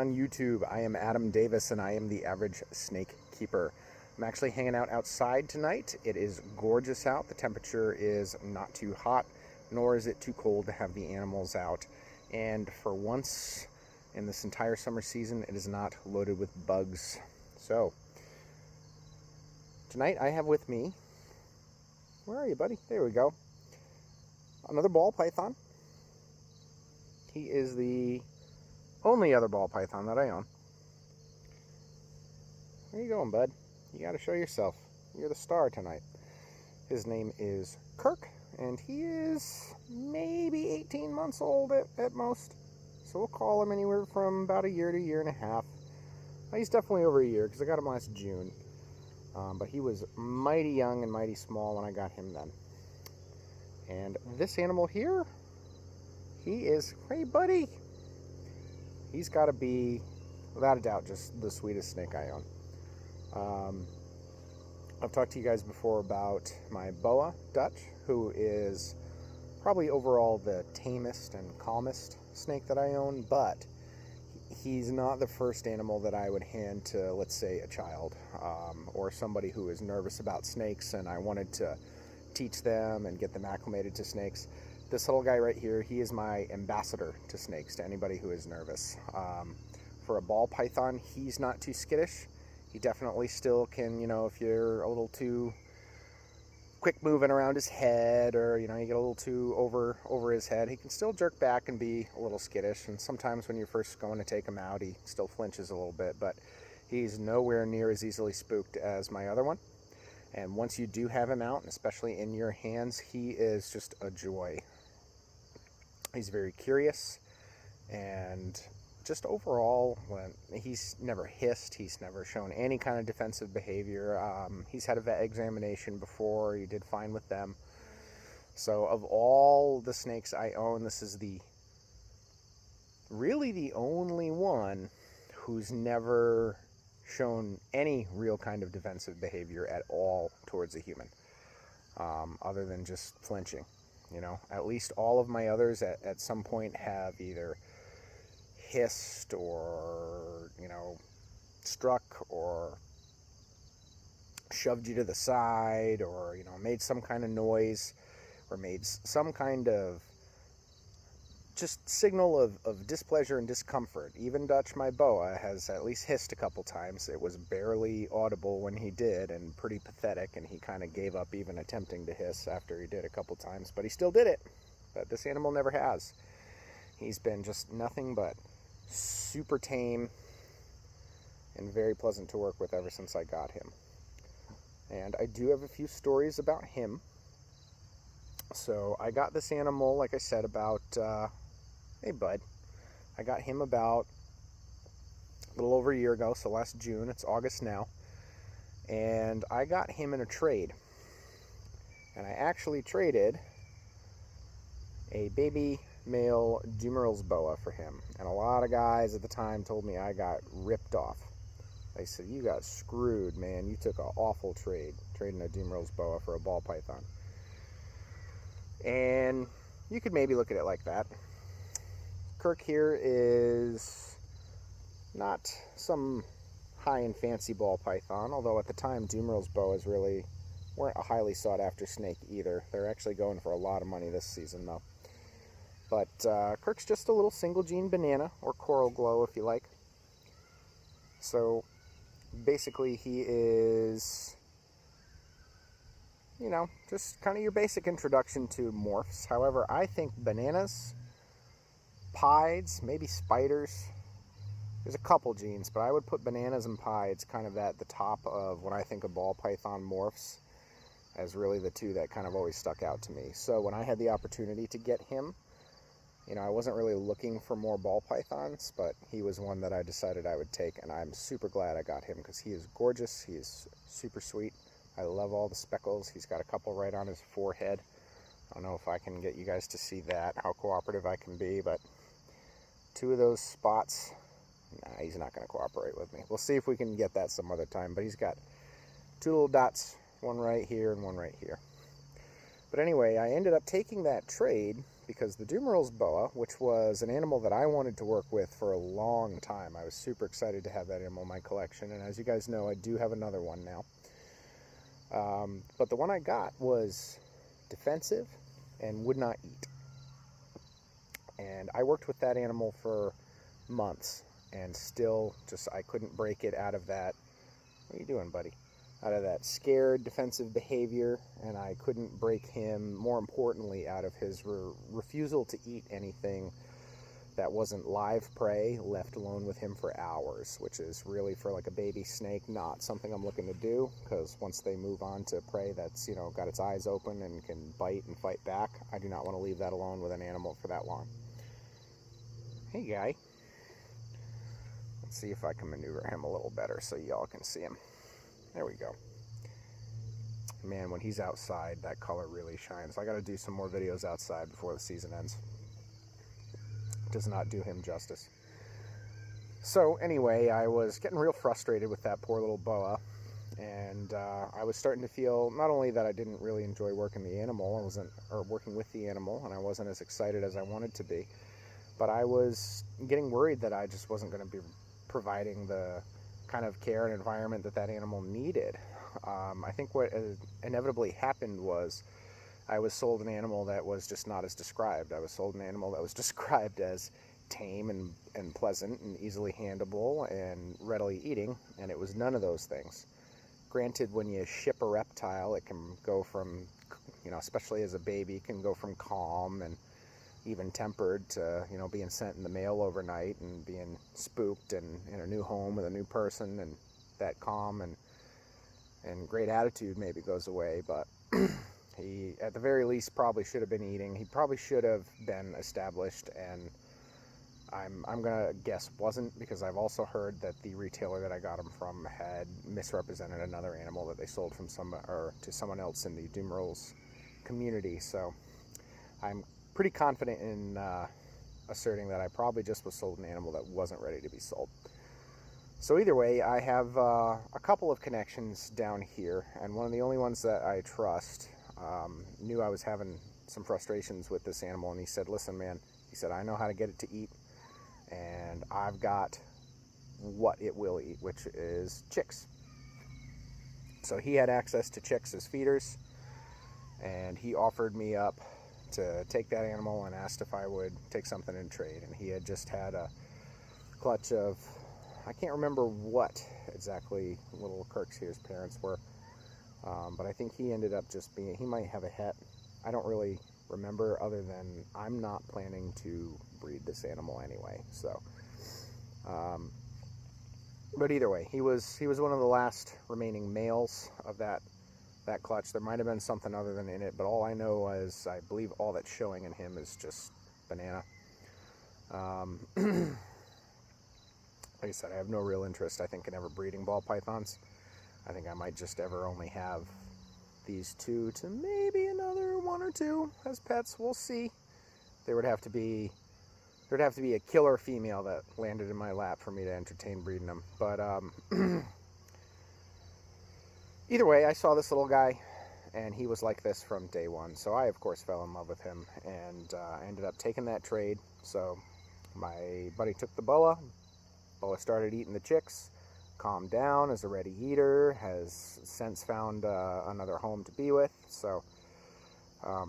on YouTube. I am Adam Davis, and I am the Average Snake Keeper. I'm actually hanging out outside tonight. It is gorgeous out. The temperature is not too hot, nor is it too cold to have the animals out. And for once in this entire summer season, it is not loaded with bugs. So, tonight I have with me, where are you, buddy? There we go. Another ball python. He is the only other ball python that I own. Where you going, bud? You gotta show yourself. You're the star tonight. His name is Kirk, and he is maybe 18 months old at most. So we'll call him anywhere from about a year to a year and a half. He's definitely over a year because I got him last June. But he was mighty young and mighty small when I got him then. And this animal here, he is, hey buddy, he's got to be, without a doubt, just the sweetest snake I own. I've talked to you guys before about my boa Dutch, who is probably overall the tamest and calmest snake that I own, but he's not the first animal that I would hand to, let's say, a child or somebody who is nervous about snakes and I wanted to teach them and get them acclimated to snakes. This little guy right here, he is my ambassador to snakes, to anybody who is nervous. For a ball python, he's not too skittish. He definitely still can, if you're a little too quick moving around his head, or you get a little too over his head, he can still jerk back and be a little skittish. And sometimes when you're first going to take him out, he still flinches a little bit, but he's nowhere near as easily spooked as my other one. And once you do have him out, and especially in your hands, he is just a joy. He's very curious, and just overall, he's never hissed, he's never shown any kind of defensive behavior. He's had a vet examination before, he did fine with them. So of all the snakes I own, this is really the only one who's never shown any real kind of defensive behavior at all towards a human, other than just flinching. At least all of my others at some point have either hissed or, struck or shoved you to the side, or, made some kind of noise, or made some kind of just signal of displeasure and discomfort. Even Dutch, my boa, has at least hissed a couple times. It was barely audible when he did, and pretty pathetic, and he kind of gave up even attempting to hiss after he did a couple times, but he still did it. But this animal never has. He's been just nothing but super tame and very pleasant to work with ever since I got him. And I do have a few stories about him. So I got this animal, like I said, about hey bud, I got him about a little over a year ago, so last June. It's August now, and I got him in a trade, and I actually traded a baby male Dumeral's boa for him. And a lot of guys at the time told me I got ripped off. They said, you got screwed, man, you took an awful trade, trading a Dumeral's boa for a ball python. And you could maybe look at it like that. Kirk here is not some high and fancy ball python, although at the time Dumeral's boas really weren't a highly sought after snake either. They're actually going for a lot of money this season though. But Kirk's just a little single gene banana, or coral glow if you like. So basically he is, just kind of your basic introduction to morphs. However, I think bananas, pieds, maybe spiders, there's a couple genes, but I would put bananas and pieds kind of at the top of when I think of ball python morphs as really the two that kind of always stuck out to me. So when I had the opportunity to get him, I wasn't really looking for more ball pythons, but he was one that I decided I would take, and I'm super glad I got him because he is gorgeous, he is super sweet. I love all the speckles. He's got a couple right on his forehead. I don't know if I can get you guys to see that, how cooperative I can be, but two of those spots, nah, he's not going to cooperate with me. We'll see if we can get that some other time, but he's got two little dots, one right here and one right here. But anyway, I ended up taking that trade because the Dumeral's boa, which was an animal that I wanted to work with for a long time, I was super excited to have that animal in my collection, and as you guys know, I do have another one now. But the one I got was defensive and would not eat. And I worked with that animal for months, and still I couldn't break it out of that, what are you doing, buddy? Out of that scared defensive behavior, and I couldn't break him, more importantly, out of his refusal to eat anything that wasn't live prey, left alone with him for hours, which is really, for like a baby snake, not something I'm looking to do, because once they move on to prey that's, you know, got its eyes open and can bite and fight back, I do not want to leave that alone with an animal for that long. Hey, guy. Let's see if I can maneuver him a little better so y'all can see him. There we go. Man, when he's outside, that color really shines. I got to do some more videos outside before the season ends. Does not do him justice. So anyway, I was getting real frustrated with that poor little boa, and I was starting to feel not only that I didn't really enjoy working the animal, working with the animal, and I wasn't as excited as I wanted to be, but I was getting worried that I just wasn't going to be providing the kind of care and environment that animal needed. I think what inevitably happened was I was sold an animal that was just not as described. I was sold an animal that was described as tame and pleasant and easily handleable and readily eating, and it was none of those things. Granted, when you ship a reptile, it can go from, you know, especially as a baby, can go from calm and even tempered to, you know, being sent in the mail overnight and being spooked and in a new home with a new person, and that calm and great attitude maybe goes away, but he at the very least probably should have been eating. He probably should have been established, and I'm gonna guess wasn't, because I've also heard that the retailer that I got him from had misrepresented another animal that they sold from to someone else in the Dumeral's community. So I'm pretty confident in asserting that I probably just was sold an animal that wasn't ready to be sold. So either way, I have a couple of connections down here, and one of the only ones that I trust knew I was having some frustrations with this animal, and he said, listen, man, he said, I know how to get it to eat, and I've got what it will eat, which is chicks. So he had access to chicks as feeders, and he offered me up to take that animal and asked if I would take something in trade. And he had just had a clutch of, I can't remember what exactly little Kirk's here's parents were, but I think he ended up just being, he might have a het. I don't really remember, other than I'm not planning to breed this animal anyway. So, but either way, he was one of the last remaining males of that clutch. There might have been something other than in it, but all I know is I believe all that's showing in him is just banana. Like I said, I have no real interest, I think, in ever breeding ball pythons. I think I might just ever only have these two to maybe another one or two as pets. We'll see. There'd have to be a killer female that landed in my lap for me to entertain breeding them. But either way, I saw this little guy, and he was like this from day one. So I, of course, fell in love with him, and I ended up taking that trade. So my buddy took the boa. Boa started eating the chicks, calmed down, is a ready eater, has since found another home to be with. So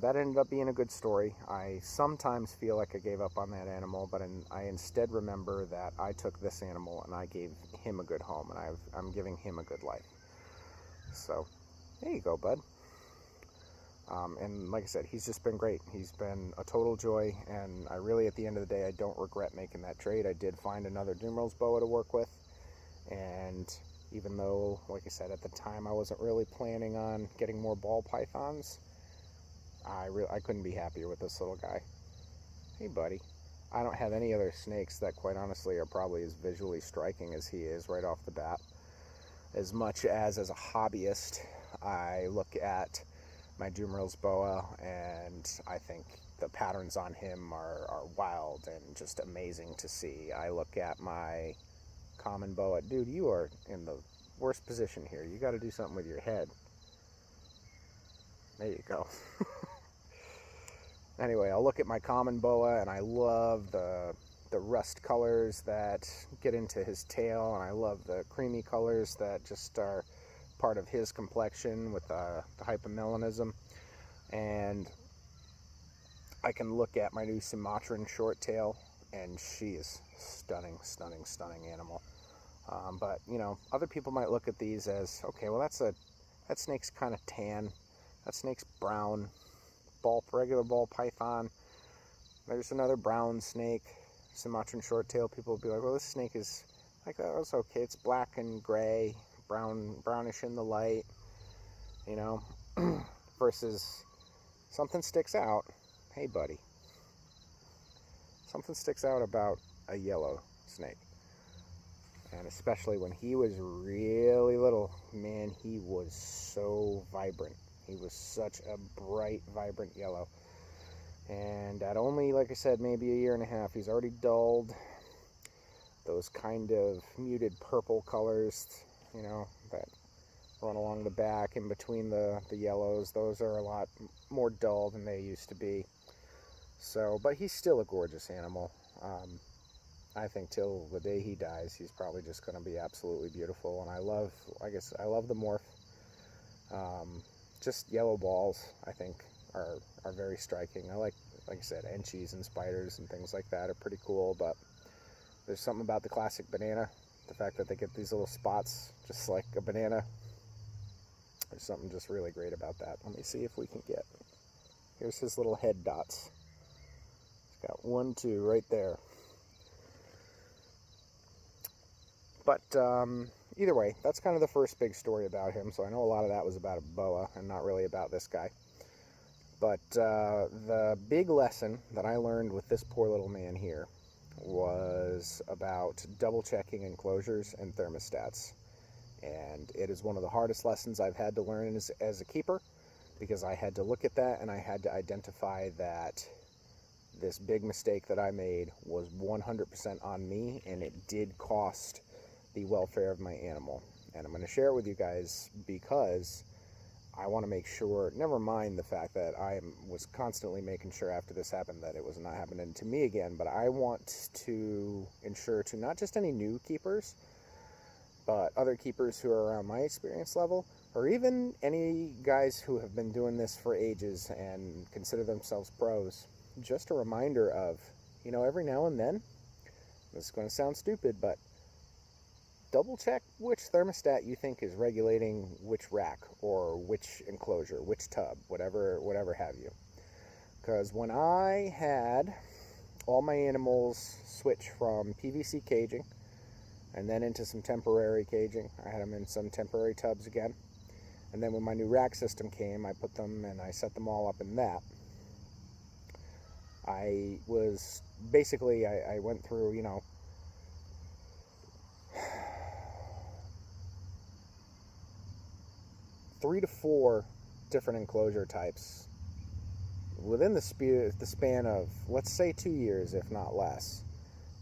that ended up being a good story. I sometimes feel like I gave up on that animal, but I instead remember that I took this animal and I gave him a good home, and I'm giving him a good life. So there you go, bud. And like I said, he's just been great. He's been a total joy, and I really, at the end of the day, I don't regret making that trade. I did find another Dumeral's boa to work with, and even though, like I said, at the time I wasn't really planning on getting more ball pythons, I couldn't be happier with this little guy. Hey, buddy. I don't have any other snakes that, quite honestly, are probably as visually striking as he is right off the bat. As much as a hobbyist, I look at my Dumeral's boa, and I think the patterns on him are wild and just amazing to see. I look at my common boa. Dude, you are in the worst position here. You got to do something with your head. There you go. Anyway, I'll look at my common boa, and I love the rust colors that get into his tail, and I love the creamy colors that just are part of his complexion with the hypomelanism. And I can look at my new Sumatran shorttail, and she is stunning, stunning, stunning animal. But you know, other people might look at these as, okay, well that snake's kind of tan, that snake's brown, regular ball python. There's another brown snake, Sumatran shorttail. People will be like, well, this snake is like, oh, it's okay. It's black and gray, brownish in the light, you know, versus something sticks out. Hey, buddy, something sticks out about a yellow snake. And especially when he was really little, man, he was so vibrant. He was such a bright, vibrant yellow. And at only, like I said, maybe a year and a half, he's already dulled. Those kind of muted purple colors, you know, that run along the back in between the yellows, those are a lot more dull than they used to be. So, but he's still a gorgeous animal. I think till the day he dies, he's probably just going to be absolutely beautiful. And I love the morph. Just yellow balls, I think, are very striking. I like I said, enchies and spiders and things like that are pretty cool, but there's something about the classic banana, the fact that they get these little spots just like a banana. There's something just really great about that. Let me see if we can get, here's his little head dots. He's got 1, 2 right there. But either way, that's kind of the first big story about him. So I know a lot of that was about a boa and not really about this guy. But the big lesson that I learned with this poor little man here was about double checking enclosures and thermostats. And it is one of the hardest lessons I've had to learn as a keeper, because I had to look at that and I had to identify that this big mistake that I made was 100% on me, and it did cost the welfare of my animal. And I'm going to share it with you guys because I want to make sure, never mind the fact that I was constantly making sure after this happened that it was not happening to me again, but I want to ensure to not just any new keepers, but other keepers who are around my experience level, or even any guys who have been doing this for ages and consider themselves pros, just a reminder of, you know, every now and then, this is going to sound stupid, but double check which thermostat you think is regulating which rack or which enclosure, which tub, whatever have you. Because when I had all my animals switch from PVC caging and then into some temporary caging, I had them in some temporary tubs again. And then when my new rack system came, I put them and I set them all up in that. I was basically, I went through, you know, 3 to 4 different enclosure types within the span of, let's say, 2 years, if not less.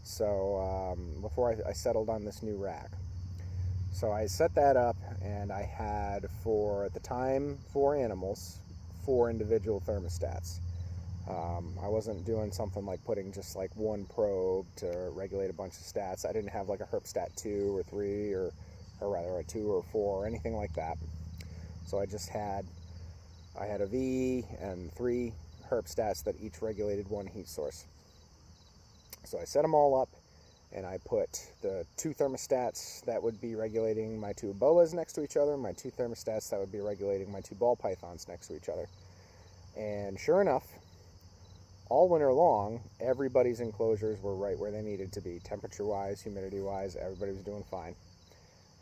So before I settled on this new rack. So I set that up, and I had, for at the time, 4 animals, 4 individual thermostats. I wasn't doing something like putting just like one probe to regulate a bunch of stats. I didn't have like a herpstat 2 or 3 or rather a 2 or 4 or anything like that. So I had a V and 3 herpstats that each regulated one heat source. So I set them all up, and I put the 2 thermostats that would be regulating my 2 boas next to each other, my 2 thermostats that would be regulating my 2 ball pythons next to each other. And sure enough, all winter long, everybody's enclosures were right where they needed to be, temperature-wise, humidity-wise, everybody was doing fine.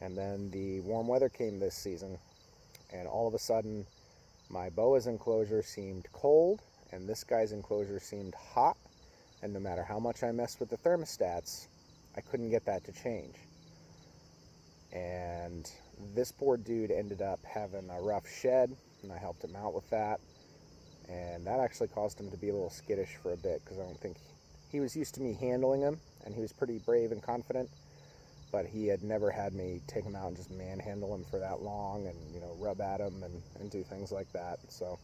And then the warm weather came this season, and all of a sudden, my boa's enclosure seemed cold, and this guy's enclosure seemed hot, and no matter how much I messed with the thermostats, I couldn't get that to change. And this poor dude ended up having a rough shed, and I helped him out with that. And that actually caused him to be a little skittish for a bit, because I don't think he was used to me handling him, and he was pretty brave and confident, but he had never had me take him out and just manhandle him for that long and, you know, rub at him and do things like that. So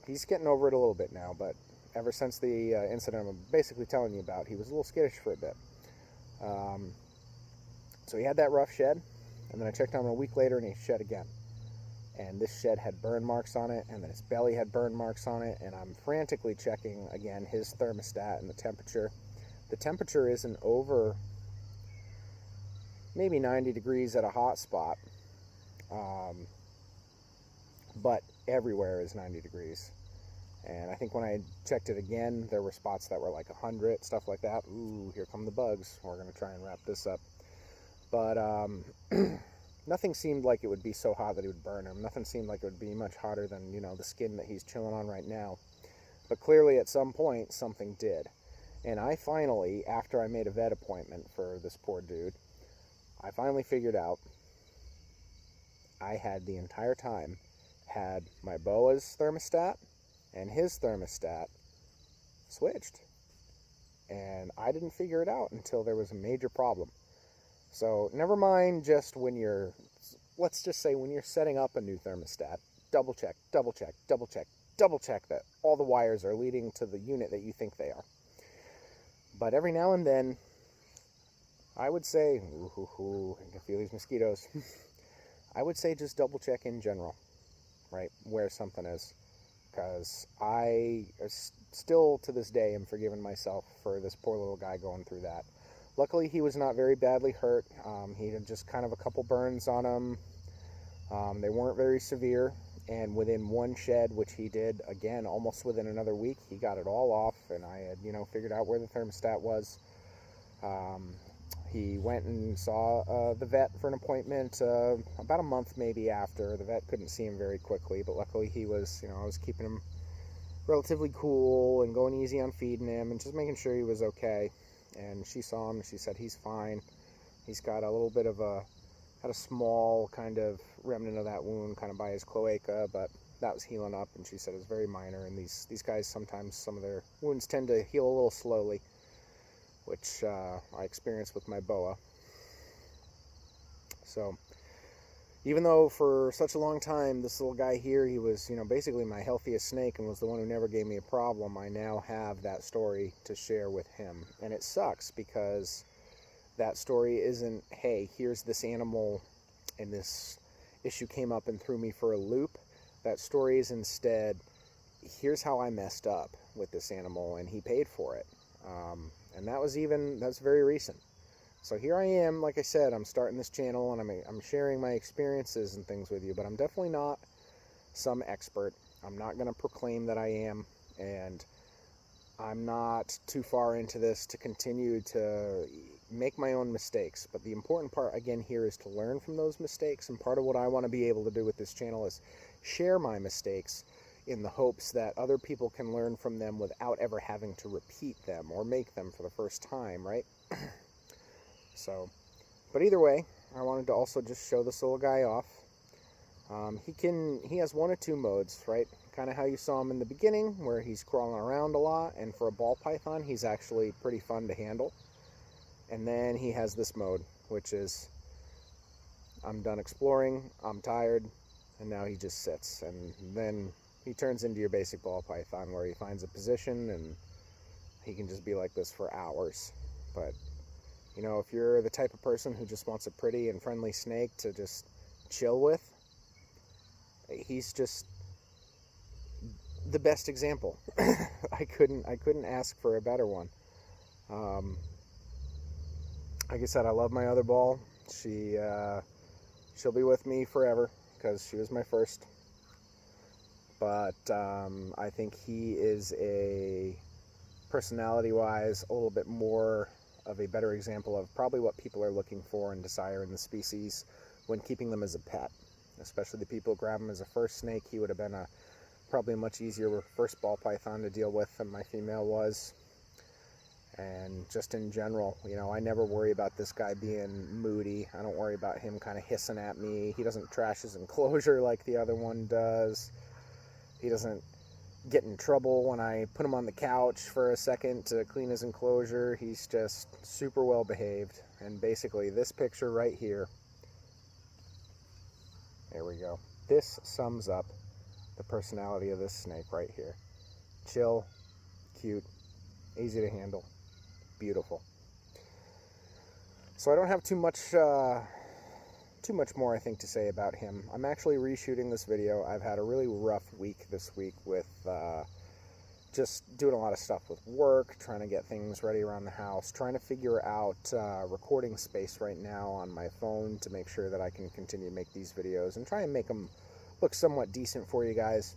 he's getting over it a little bit now, but ever since the incident I'm basically telling you about, he was a little skittish for a bit. So he had that rough shed, and then I checked on him a week later, and he shed again. And this shed had burn marks on it, and then his belly had burn marks on it, and I'm frantically checking, again, his thermostat and the temperature. The temperature isn't over maybe 90 degrees at a hot spot, but everywhere is 90 degrees. And I think when I checked it again, there were spots that were like 100, stuff like that. Ooh, here come the bugs. We're going to try and wrap this up. But nothing seemed like it would be so hot that it would burn him. Nothing seemed like it would be much hotter than, the skin that he's chilling on right now. But clearly at some point, something did. And I finally, after I made a vet appointment for this poor dude, I finally figured out I had the entire time had my boa's thermostat and his thermostat switched. And I didn't figure it out until there was a major problem. So never mind just when let's just say when you're setting up a new thermostat, double check that all the wires are leading to the unit that you think they are. But every now and then, I would say, I can feel these mosquitoes. I would say just double check in general, right, where something is. Because I still to this day am forgiving myself for this poor little guy going through that. Luckily, he was not very badly hurt. He had just kind of a couple burns on him. They weren't very severe. And within one shed, which he did, again, almost within another week, he got it all off. And I had, figured out where the thermostat was. He went and saw the vet for an appointment about a month maybe after. The vet couldn't see him very quickly, but luckily he was, I was keeping him relatively cool and going easy on feeding him and just making sure he was okay. And she saw him and she said he's fine. He's got a little bit of had a small kind of remnant of that wound kind of by his cloaca, but that was healing up, and she said it was very minor. And these guys, sometimes some of their wounds tend to heal a little slowly, which I experienced with my boa. So even though for such a long time this little guy here, he was basically my healthiest snake and was the one who never gave me a problem, I now have that story to share with him. And it sucks because that story isn't, hey, here's this animal and this issue came up and threw me for a loop. That story is instead, here's how I messed up with this animal and he paid for it. And that's very recent. So here I am, like I said, I'm starting this channel and I'm sharing my experiences and things with you, but I'm definitely not some expert. I'm not going to proclaim that I am, and I'm not too far into this to continue to make my own mistakes. But the important part, again, here is to learn from those mistakes, and part of what I want to be able to do with this channel is share my mistakes in the hopes that other people can learn from them without ever having to repeat them or make them for the first time, right? So, but either way, I wanted to also just show this little guy off. He has one or two modes, right? Kind of how you saw him in the beginning, where he's crawling around a lot, and for a ball python, he's actually pretty fun to handle. And then he has this mode, which is, I'm done exploring, I'm tired, and now he just sits. And then he turns into your basic ball python, where he finds a position, and he can just be like this for hours. But if you're the type of person who just wants a pretty and friendly snake to just chill with, he's just the best example. I couldn't ask for a better one. Like I said, I love my other ball. She'll be with me forever because she was my first. But I think he is personality-wise, a little bit more of a better example of probably what people are looking for and desire in the species when keeping them as a pet. Especially the people who grab him as a first snake. He would have been probably a much easier first ball python to deal with than my female was. And just in general, I never worry about this guy being moody. I don't worry about him kind of hissing at me. He doesn't trash his enclosure like the other one does. He doesn't get in trouble when I put him on the couch for a second to clean his enclosure. He's just super well behaved. And basically this picture right here, there we go, this sums up the personality of this snake right here. Chill, cute, easy to handle, beautiful. So I don't have too much more, I think, to say about him. I'm actually reshooting this video. I've had a really rough week this week with just doing a lot of stuff with work, trying to get things ready around the house, trying to figure out recording space right now on my phone to make sure that I can continue to make these videos and try and make them look somewhat decent for you guys.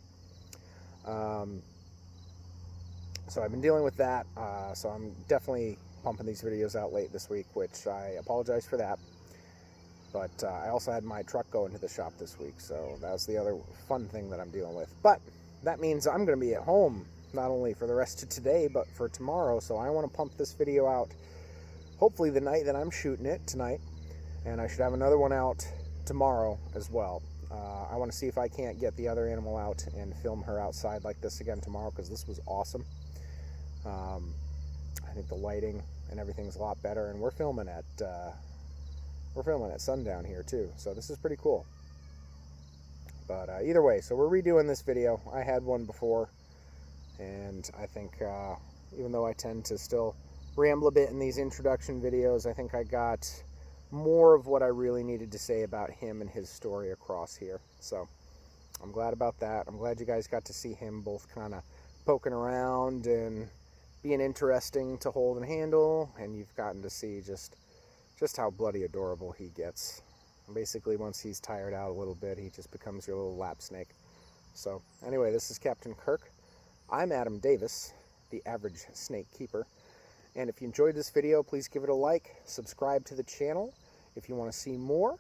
So I've been dealing with that, so I'm definitely pumping these videos out late this week, which I apologize for that. But I also had my truck go into the shop this week, so that's the other fun thing that I'm dealing with. But that means I'm going to be at home, not only for the rest of today, but for tomorrow. So I want to pump this video out, hopefully the night that I'm shooting it, tonight. And I should have another one out tomorrow as well. I want to see if I can't get the other animal out and film her outside like this again tomorrow, because this was awesome. I think the lighting and everything's a lot better, and we're filming at sundown here too, so this is pretty cool. But either way, so we're redoing this video. I had one before, and I think even though I tend to still ramble a bit in these introduction videos, I think I got more of what I really needed to say about him and his story across here. So I'm glad about that. I'm glad you guys got to see him both kind of poking around and being interesting to hold and handle, and you've gotten to see just how bloody adorable he gets. Basically, once he's tired out a little bit, he just becomes your little lap snake. So anyway, this is Captain Kirk. I'm Adam Davis, the average snake keeper. And if you enjoyed this video, please give it a like, subscribe to the channel. If you want to see more,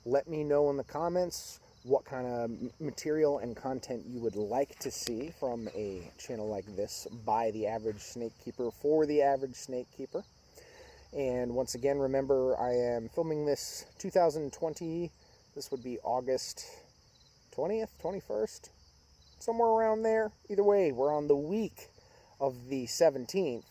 let me know in the comments what kind of material and content you would like to see from a channel like this by the average snake keeper for the average snake keeper. And once again, remember, I am filming this 2020. This would be August 20th, 21st, somewhere around there. Either way, we're on the week of the 17th.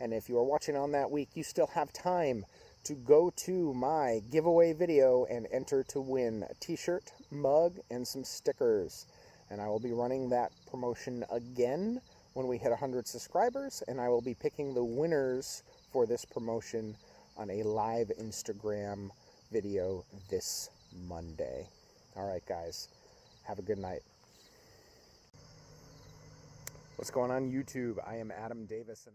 And if you are watching on that week, you still have time to go to my giveaway video and enter to win a t-shirt, mug, and some stickers. And I will be running that promotion again when we hit 100 subscribers, and I will be picking the winners for this promotion on a live Instagram video this Monday. All right, guys, have a good night. What's going on YouTube? I am Adam Davis, and